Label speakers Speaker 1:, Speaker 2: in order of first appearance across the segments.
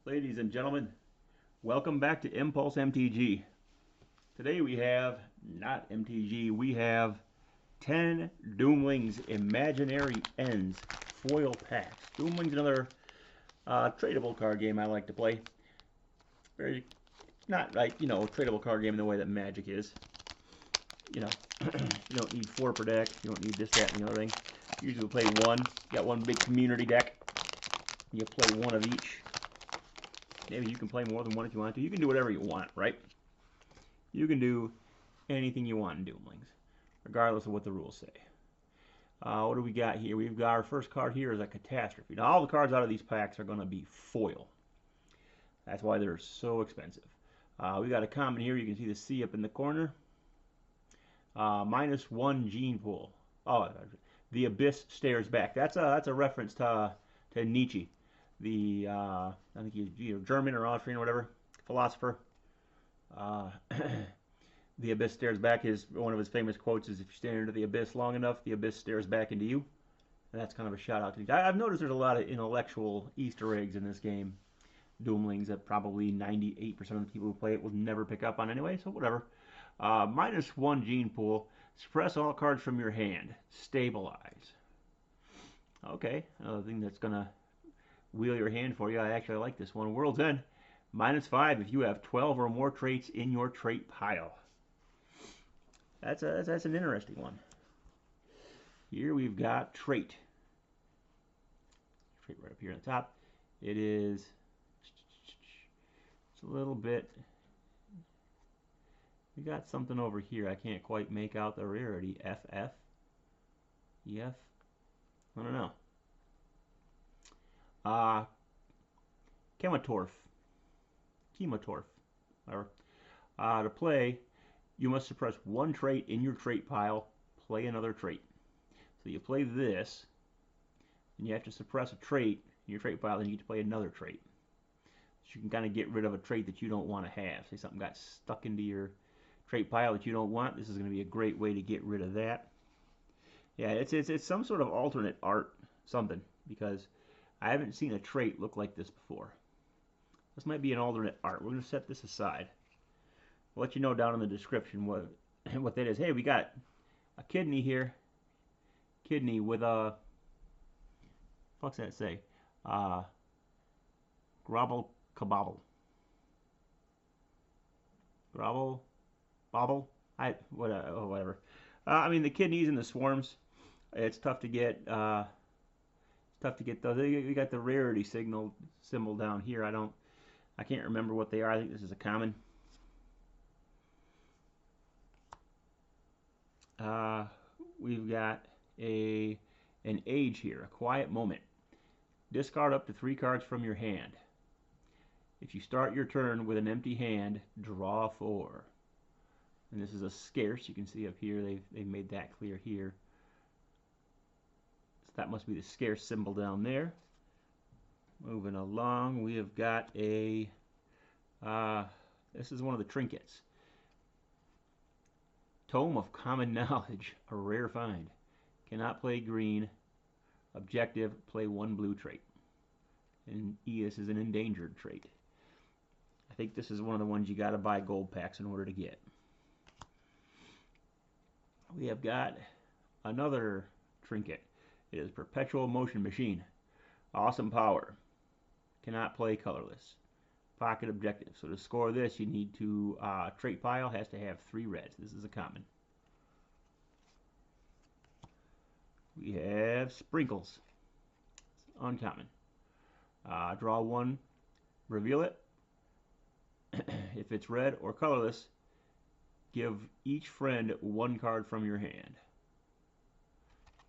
Speaker 1: Ladies and gentlemen, welcome back to Impulse MTG. Today we have, not MTG, we have 10 Doomlings Imaginary Ends foil packs. Doomlings, another tradable card game I like to play. Very, not like, tradable card game in the way that Magic is. You know, you don't need 4 per deck, you don't need this, that, and the other thing. Usually we play one. You got one big community deck. You play one of each. Maybe you can play more than one if you want to. You can do whatever you want, right? You can do anything you want in Doomlings, regardless of what the rules say. What do we got here? We've got our first card here is a Catastrophe. Now, all the cards out of these packs are going to be foil. That's why they're so expensive. We got a common here. You can see the C up in the corner. -1 gene pool. Oh, the Abyss Stares Back. That's a reference to Nietzsche, the I think he's either German or Austrian or whatever philosopher. Uh, the abyss stares back is one of his famous quotes is if you stand into the abyss long enough, the abyss stares back into you. And that's kind of a shout out to Nietzsche. I've noticed there's a lot of intellectual Easter eggs in this game. Doomlings that probably 98% of the people who play it will never pick up on anyway, so whatever. -1 gene pool. Suppress all cards from your hand. Stabilize. Okay, another thing that's going to wheel your hand for you. I actually like this one. World's End. -5 if you have 12 or more traits in your trait pile. That's an interesting one. Here we've got trait. Trait right up here on the top. It is, it's a little bit, we got something over here. I can't quite make out the rarity. FF? EF? I don't know. Chemotorf. Whatever. To play, you must suppress one trait in your trait pile, play another trait. So you play this, and you have to suppress a trait in your trait pile, and you get to play another trait. So you can kind of get rid of a trait that you don't want to have. Say something got stuck into your trait pile that you don't want. This is going to be a great way to get rid of that. Yeah, it's some sort of alternate art something, because I haven't seen a trait look like this before. This might be an alternate art. We're going to set this aside. I'll let you know down in the description what that is. Hey, we got a kidney here. Kidney with a, what's that say? Grobble kabobble. Grobble bobble? Whatever. I mean, the kidneys and the swarms, it's tough to get. It's tough to get those. You got the rarity symbol down here. I can't remember what they are. I think this is a common. We've got an age here, a quiet moment. Discard up to 3 cards from your hand. If you start your turn with an empty hand, draw 4. And this is a scarce. You can see up here they've made that clear here. So that must be the scarce symbol down there. Moving along, we have got a. This is one of the trinkets. Tome of Common Knowledge, a rare find. Cannot play green. Objective, play 1 blue trait. And this is an endangered trait. I think this is one of the ones you got to buy gold packs in order to get. We have got another trinket. It is Perpetual Motion Machine. Awesome power. Cannot play colorless. Pocket objective. So to score this, you need to trait pile has to have 3 reds. This is a common. We have Sprinkles. It's uncommon. Draw 1, reveal it. If it's red or colorless, give each friend 1 card from your hand.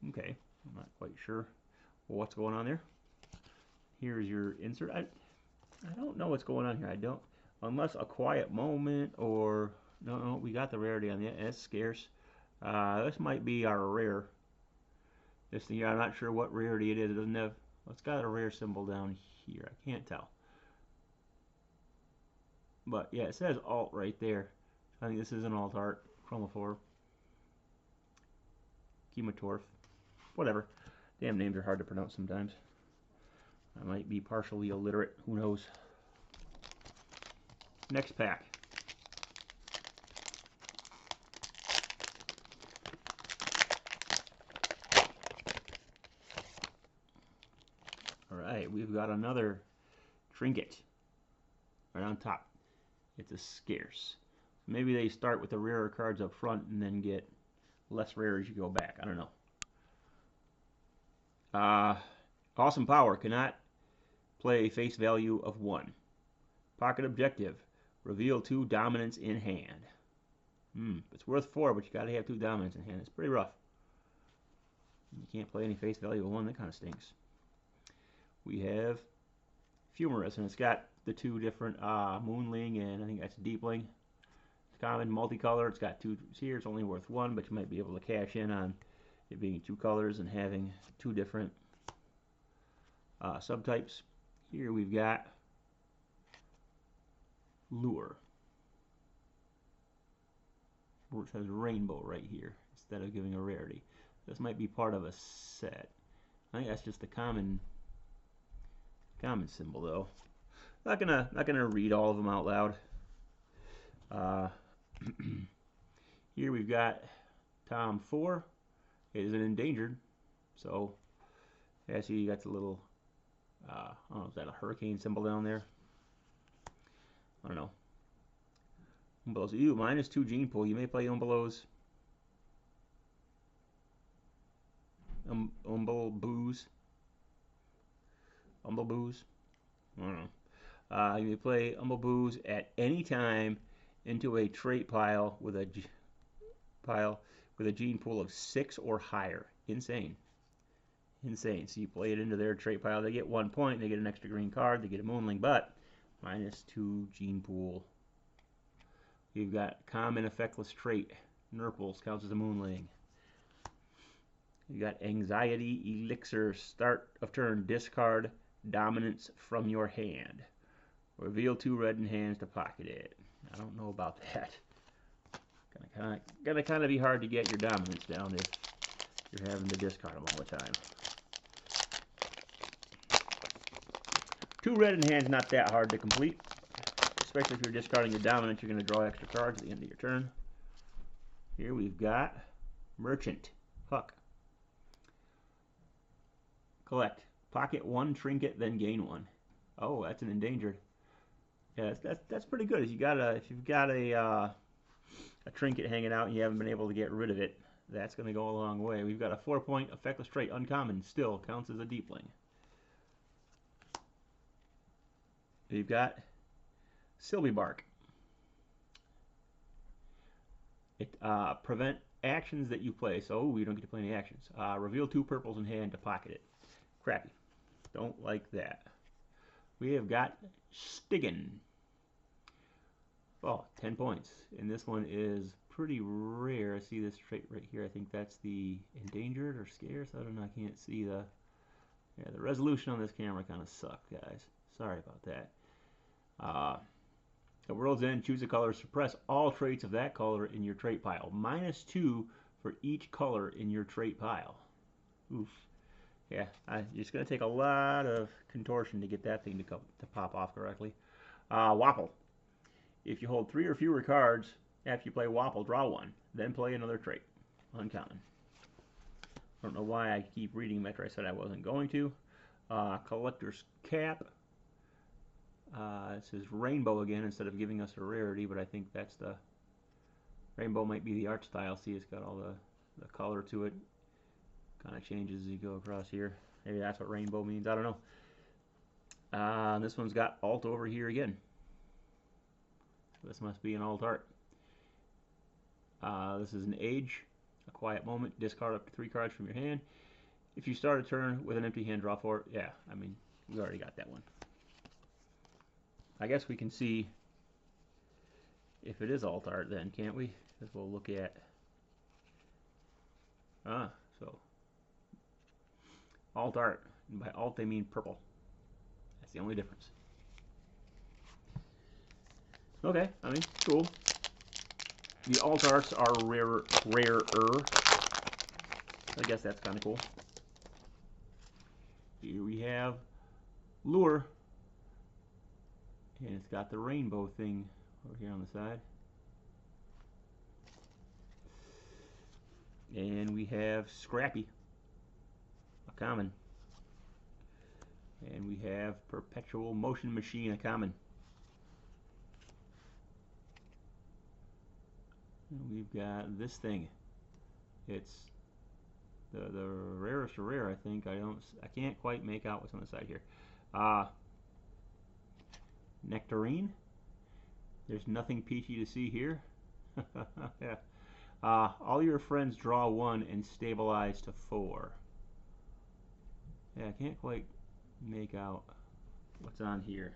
Speaker 1: Okay, I'm not quite sure what's going on there. Here's your insert. I don't know what's going on here. I don't, unless a quiet moment or no, we got the rarity on that. That's scarce. This might be our rare. This thing here, I'm not sure what rarity it is. It doesn't have. Well, it's got a rare symbol down here. I can't tell. But yeah, it says alt right there. I think this is an alt art. Chromophore. Chemotorf. Whatever. Damn names are hard to pronounce sometimes. I might be partially illiterate. Who knows? Next pack. Alright, we've got another trinket right on top. It's a scarce. Maybe they start with the rarer cards up front and then get less rare as you go back. I don't know. Awesome Power cannot play face value of 1. Pocket Objective. Reveal 2 dominance in hand. It's worth 4, but you gotta have 2 dominance in hand. It's pretty rough. You can't play any face value of 1. That kind of stinks. We have Humorous, and it's got the 2 different Moonling, and I think that's Deepling. It's common, multicolor. It's got 2 here. It's only worth 1, but you might be able to cash in on it being 2 colors and having 2 different subtypes. Here we've got Lure. It says Rainbow right here instead of giving a rarity. This might be part of a set. I think that's just the common symbol though. Not gonna read all of them out loud. Here we've got Tom 4. It is an endangered, so as you got the little I don't know, is that a hurricane symbol down there? I don't know. Umbelos. Ew, -2 gene pool. You may play Umbelos. Umbleboos. I don't know. You may play Umbleboos at any time into a trait pile with a gene pool of 6 or higher. Insane. Insane. So you play it into their trait pile. They get 1 point. They get an extra green card. They get a Moonling, but -2 gene pool. You've got common effectless trait. Nurples counts as a Moonling. You got Anxiety Elixir. Start of turn. Discard dominance from your hand. Reveal 2 red in hands to pocket it. I don't know about that. Gonna kind of be hard to get your dominance down if you're having to discard them all the time. 2 red in hands, not that hard to complete. Especially if you're discarding your dominance, you're going to draw extra cards at the end of your turn. Here we've got Merchant. Huck. Collect. Pocket 1 trinket, then gain 1. Oh, that's an endangered. Yeah, that's pretty good. If you've got a trinket hanging out and you haven't been able to get rid of it, that's going to go a long way. We've got a 4-point effectless trait, uncommon, still counts as a Deepling. We've got Sylvie Bark. It prevent actions that you play, so you don't get to play any actions. Reveal 2 purples in hand to pocket it. Crappy. Don't like that. We have got Stiggin. Oh, 10 points. And this one is pretty rare. I see this trait right here. I think that's the endangered or scarce. I don't know. I can't see the resolution on this camera kind of sucks, guys. Sorry about that. At World's End, choose a color. Suppress all traits of that color in your trait pile. -2 for each color in your trait pile. Oof. Yeah, it's going to take a lot of contortion to get that thing to pop off correctly. Wapple. If you hold 3 or fewer cards after you play Wapple, draw 1. Then play another trait. Uncommon. I don't know why I keep reading them after I said I wasn't going to. Collector's Cap. It says Rainbow again instead of giving us a rarity, but I think that's the... Rainbow might be the art style. See, it's got all the color to it. Kind of changes as you go across here. Maybe that's what rainbow means. I don't know. This one's got alt over here again. So this must be an alt art. This is an Age. A quiet moment. Discard up to 3 cards from your hand. If you start a turn with an empty hand, draw 4. Yeah, I mean, we already got that one. I guess we can see if it is alt art then, can't we? Because we'll look at... so... alt art. And by alt they mean purple. That's the only difference. Okay, I mean, cool. The alt arts are rarer. I guess that's kind of cool. Here we have Lure. And it's got the rainbow thing over here on the side. And we have Scrappy, a common. And we have Perpetual Motion Machine, a common. And we've got this thing. It's the rarest of rare, I think. I can't quite make out what's on the side here. Nectarine. There's nothing peachy to see here. Yeah. All your friends draw 1 and stabilize to 4. Yeah, I can't quite make out what's on here.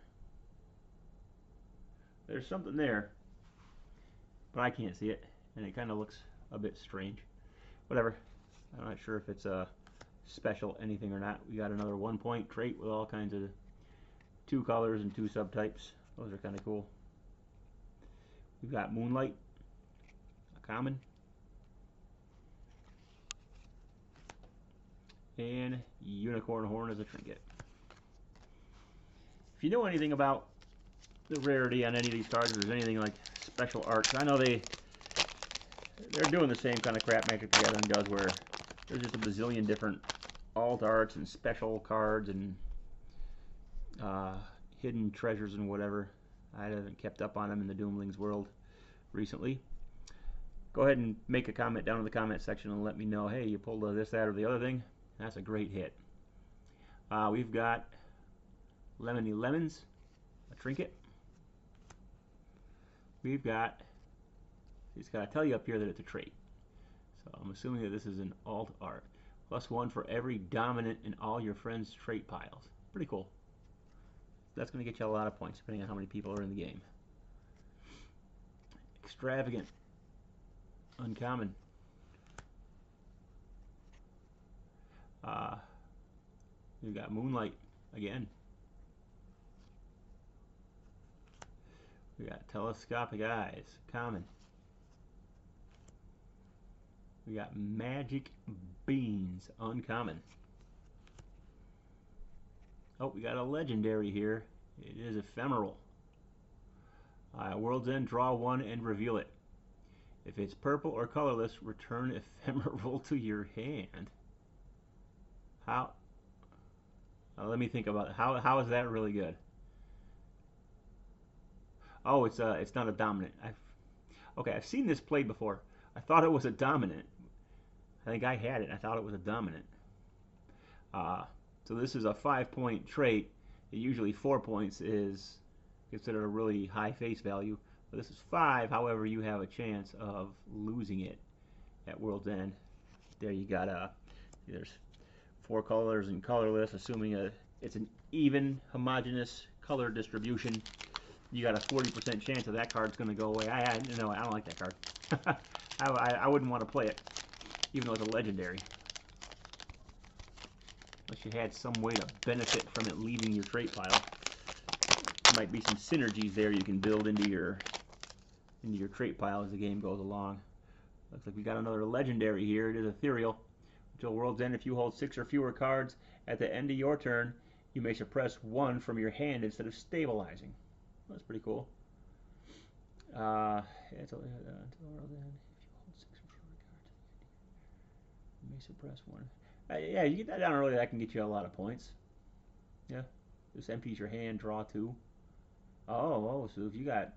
Speaker 1: There's something there, but I can't see it, and it kind of looks a bit strange. Whatever. I'm not sure if it's a special anything or not. We got another 1-point trait with all kinds of 2 colors and 2 subtypes. Those are kind of cool. We've got Moonlight, a common, and Unicorn Horn as a trinket. If you know anything about the rarity on any of these cards, or there's anything like special arts, I know they're doing the same kind of crap Magic the Gathering does, where there's just a bazillion different alt arts and special cards and hidden treasures and whatever. I haven't kept up on them in the Doomlings world recently. Go ahead and make a comment down in the comment section and let me know, hey, you pulled this, that, or the other thing. That's a great hit. We've got Lemony Lemons, a trinket. We've got, it's got to tell you up here that it's a trait. So I'm assuming that this is an alt art. +1 for every dominant in all your friends' trait piles. Pretty cool. That's going to get you a lot of points depending on how many people are in the game. Extravagant, uncommon. We've got Moonlight again. We got Telescopic Eyes, common. We got Magic Beans, uncommon. Oh, we got a legendary here. It is ephemeral. World's End, draw 1 and reveal it. If it's purple or colorless, return ephemeral to your hand. How? Let me think about it. How is that really good? Oh, it's not a dominant. Okay, I've seen this played before. I thought it was a dominant. I think I had it. I thought it was a dominant. So this is a 5-point trait. Usually 4 points is considered a really high face value. But this is 5. However, you have a chance of losing it at World's End. There you got there's 4 colors and colorless, assuming it's an even homogeneous color distribution. You got a 40% chance of that card's going to go away. No, I don't like that card. I wouldn't want to play it, even though it's a legendary. Unless you had some way to benefit from it leaving your trait pile. There might be some synergies there you can build into your trait pile as the game goes along. Looks like we got another legendary here. It is ethereal. Until World's End, if you hold 6 or fewer cards at the end of your turn, you may suppress 1 from your hand instead of stabilizing. That's pretty cool. Until World's End, if you hold 6 or fewer cards, you may suppress 1. Yeah, you get that down early, that can get you a lot of points. Yeah, this empties your hand, draw 2. Oh, so if you got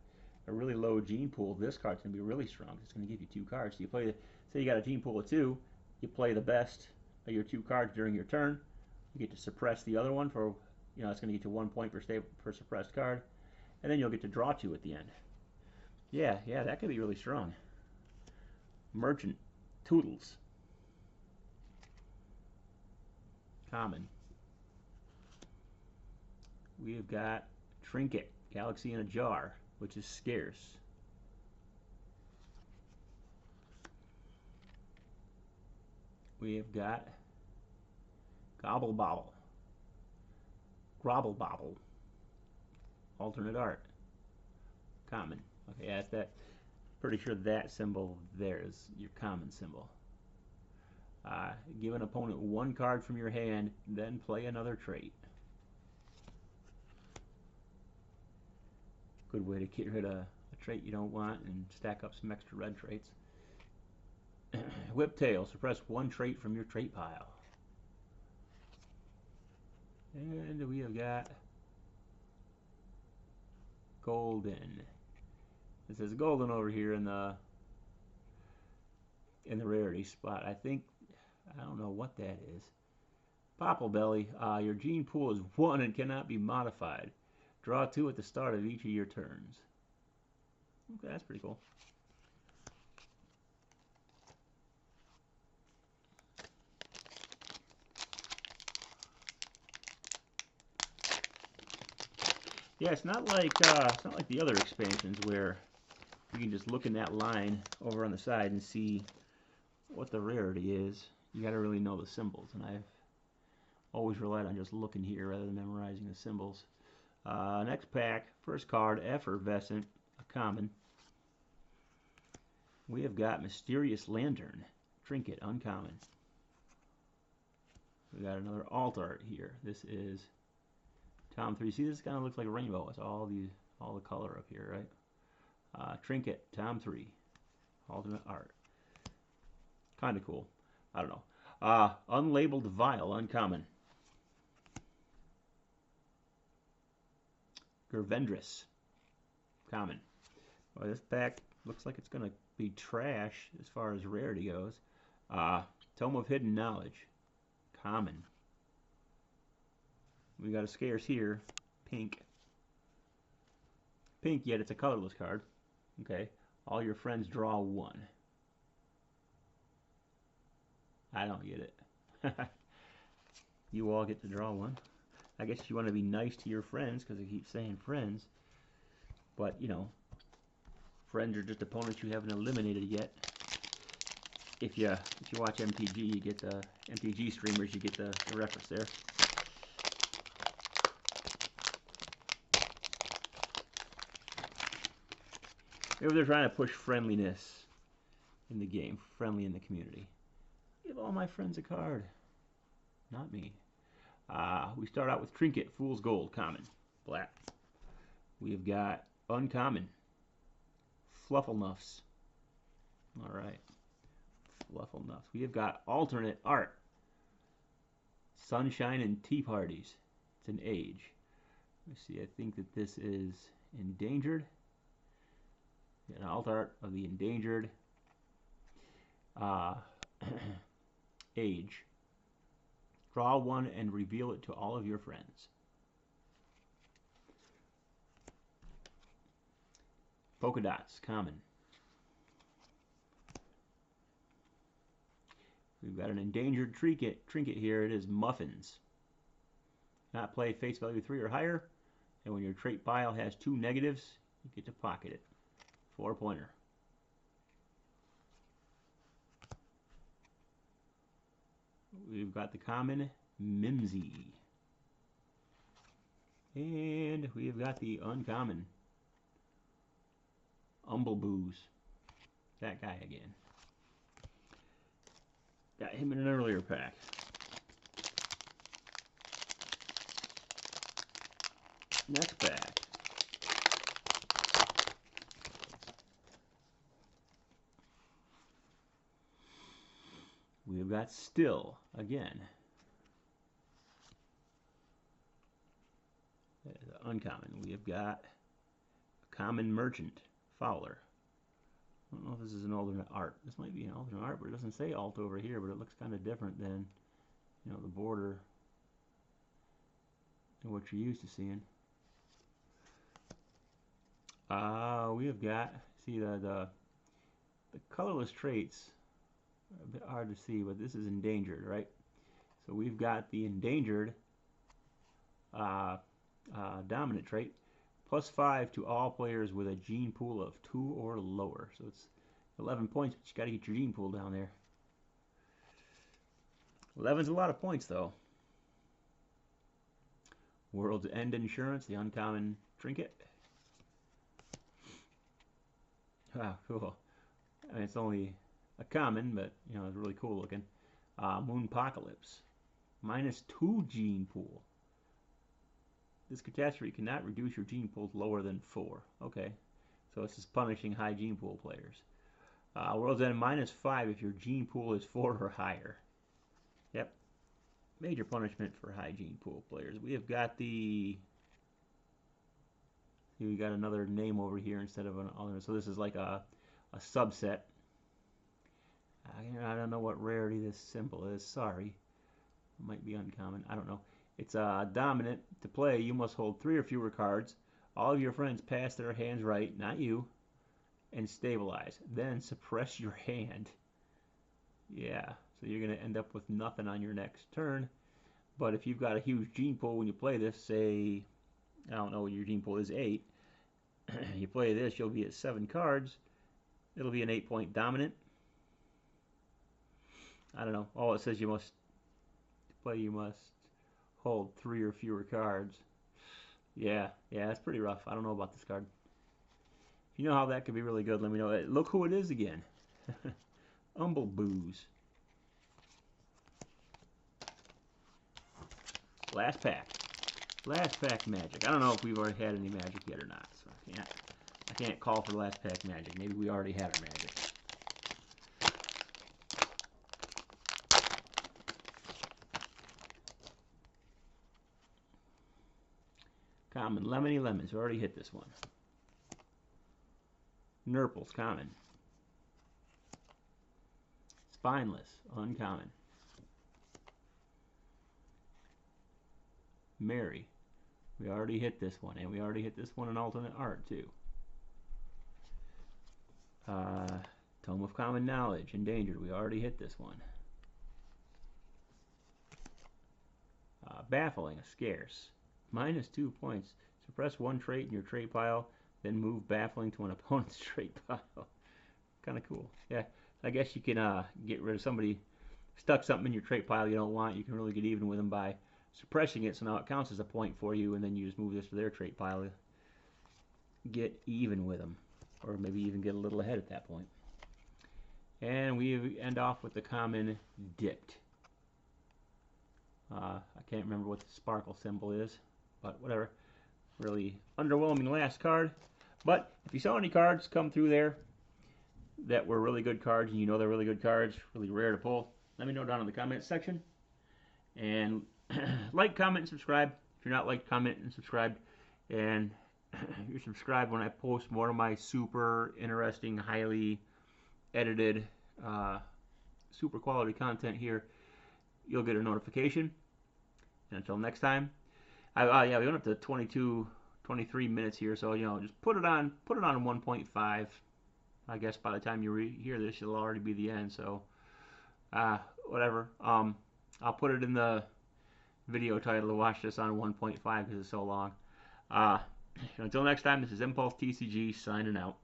Speaker 1: a really low gene pool, this card's going to be really strong. It's going to give you 2 cards. So you play, say you got a gene pool of 2, you play the best of your 2 cards during your turn. You get to suppress the other one for, it's going to get you 1 point per suppressed card. And then you'll get to draw 2 at the end. Yeah, that could be really strong. Merchant, Toodles. Common. We've got Trinket, Galaxy in a Jar, which is scarce. We have got Gobble Bobble, Grobble Bobble, alternate art, common. Okay, that's that. Pretty sure that symbol there is your common symbol. Give an opponent 1 card from your hand, then play another trait. Good way to get rid of a trait you don't want and stack up some extra red traits. Whiptail, suppress one trait from your trait pile. And we have got golden. It says golden over here in the rarity spot. I don't know what that is. Popplebelly, your gene pool is 1 and cannot be modified. Draw 2 at the start of each of your turns. Okay, that's pretty cool. Yeah, it's not like the other expansions where you can just look in that line over on the side and see what the rarity is. You got to really know the symbols, and I've always relied on just looking here rather than memorizing the symbols. Next pack, first card, Effervescent, a common. We have got Mysterious Lantern, Trinket, uncommon. We got another alt art here. This is Tom 3. See, this kind of looks like a rainbow. It's all the color up here, right? Trinket, Tom 3, alternate art. Kind of cool. I don't know. Unlabeled Vial, uncommon. Gervendris, common. Well, this pack looks like it's going to be trash as far as rarity goes. Tome of Hidden Knowledge, common. We got a scarce here, pink. Pink, yet it's a colorless card. Okay. All your friends draw 1. I don't get it. You all get to draw 1. I guess you want to be nice to your friends because they keep saying friends. But, you know, friends are just opponents you haven't eliminated yet. If you watch MTG, you get the MTG streamers, you get the reference there. Maybe they're trying to push friendliness in the game, friendly in the community. Give all my friends a card. Not me. We start out with Trinket, Fool's Gold, common, black. We've got uncommon, Flufflenuffs. All right, Flufflenuffs. We have got alternate art, Sunshine and Tea Parties. It's an age. Let me see. I think that this is endangered. An alt art of the endangered age. Draw 1 and reveal it to all of your friends. Polka Dots, common. We've got an endangered trinket here. It is Muffins. Not play face value 3 or higher, and when your trait pile has 2 negatives, you get to pocket it. 4-pointer. We've got the common Mimsy. And we've got the uncommon Umbleboos. That guy again. Got him in an earlier pack. Next pack. We've got Still again. Uncommon. We have got a common Merchant, Fowler. I don't know if this is an alternate art. This might be an alternate art, but it doesn't say alt over here, but it looks kind of different than, you know, the border and what you're used to seeing. We have got, see the colorless traits are a bit hard to see, but this is endangered, right? So we've got the endangered dominant trait, +5 to all players with a gene pool of 2 or lower. So it's 11 points, but you got to get your gene pool down there. 11's a lot of points, though. World's End Insurance, the uncommon trinket. Wow, cool. I mean, it's only a common, but you know, it's really cool looking. Moonpocalypse, -2 gene pool. This catastrophe cannot reduce your gene pools lower than 4. Okay, so this is punishing high gene pool players. World's End -5 if your gene pool is 4 or higher. Yep, major punishment for high gene pool players. We have got we got another name over here instead of an other. So this is like a subset. I don't know what rarity this symbol is. Sorry, it might be uncommon. I don't know. It's dominant. To play, you must hold 3 or fewer cards. All of your friends pass their hands right, not you, and stabilize. Then suppress your hand. Yeah, so you're going to end up with nothing on your next turn. But if you've got a huge gene pool when you play this, say, I don't know, your gene pool is 8. You play this, you'll be at 7 cards. It'll be an 8-point dominant. I don't know. All it says you must hold 3 or fewer cards. Yeah, that's pretty rough. I don't know about this card. If you know how that could be really good, let me know. Look who it is again. Booze. Last pack. Last pack magic. I don't know if we've already had any magic yet or not, so I can't call for last pack magic. Maybe we already had our magic. Common, Lemony Lemons. We already hit this one. Nurples, common. Spineless, uncommon. Mary. We already hit this one, and we already hit this one in alternate art, too. Tome of Common Knowledge, Endangered. We already hit this one. Baffling, scarce. -2 points. Suppress 1 trait in your trait pile, then move Baffling to an opponent's trait pile. Kind of cool. Yeah, I guess you can get rid of somebody stuck something in your trait pile you don't want. You can really get even with them by suppressing it, so now it counts as a point for you, and then you just move this to their trait pile. Get even with them, or maybe even get a little ahead at that point. And we end off with the common Dipped. I can't remember what the sparkle symbol is, but whatever. Really underwhelming last card. But if you saw any cards come through there that were really good cards, and you know they're really good cards, really rare to pull, let me know down in the comments section. And like, comment, and subscribe. If you're not liked, comment, and subscribe. And if you're subscribed when I post more of my super interesting, highly edited, super quality content here, you'll get a notification. And until next time, yeah, we went up to 23 minutes here, so just put it on 1.5. I guess by the time you hear this, it'll already be the end. So, whatever. I'll put it in the video title to watch this on 1.5 because it's so long. Until next time, this is Impulse TCG signing out.